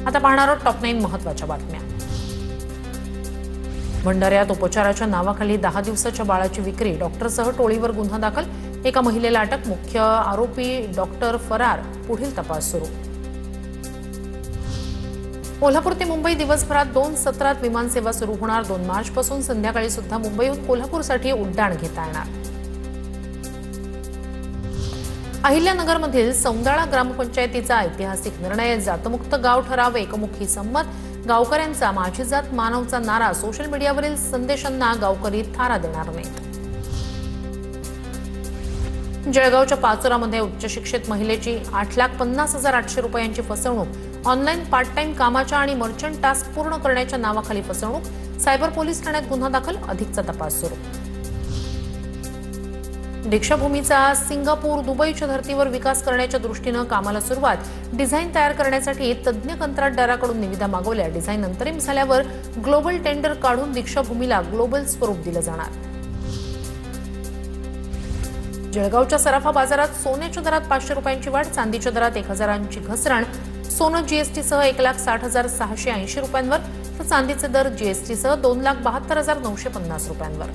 आता पाहणार आहोत टॉप 9 महत्त्वाच्या बातम्या। भंडाऱ्यात उपचाराच्या नावाखाली 10 दिवसाच्या बाळाची विक्री, डॉक्टरसह टोळीवर गुन्हा दाखल, एका महिलेला अटक, मुख्य आरोपी डॉक्टर फरार, पुढील तपास सुरू। कोल्हापूर ते मुंबई दिवसभरात 2 सत्रात विमानसेवा सुरू होणार। 2 मार्चपासून संध्याकाळी सुद्धा मुंबईहून कोल्हापूरसाठी उड्डाण घेता येणार। अहिल्यानगरमधील सौंदाळा ग्रामपंचायतीचा ऐतिहासिक निर्णय, जातमुक्त गाव ठराव एकमुखी संमत, गावकऱ्यांचा माझी जात मानवचा नारा, सोशल मीडियावरील संदेशांना गावकरी थारा देणार नाहीत। जळगावच्या पाचोरामध्ये उच्च शिक्षित महिलेची 8,50,800 रुपयांची फसवणूक, ऑनलाईन पार्ट टाइम कामाच्या आणि मर्चंट टास्क पूर्ण करण्याच्या नावाखाली फसवणूक, सायबर पोलीस ठाण्यात गुन्हा दाखल, अधिकचा तपास सुरू। दीक्षाभूमीचा सिंगापूर, दुबईच्या धर्तीवर विकास करण्याच्या दृष्टीने कामाला सुरुवात, डिझाईन तयार करण्यासाठी तज्ज्ञ कंत्राटदाराकडून निविदा मागवल्या, डिझाईन अंतरिम झाल्यावर ग्लोबल टेंडर काढून दीक्षाभूमीला ग्लोबल स्वरूप दिलं जाणार। जळगावच्या सराफा बाजारात सोन्याच्या दरात 500 रुपयांची वाढ, चांदीच्या दरात 1,000ची घसरण, सोनं जीएसटीसह 1,60,680 रुपयांवर, तर चांदीचे दर जीएसटीसह 2,72,950 रुपयांवर।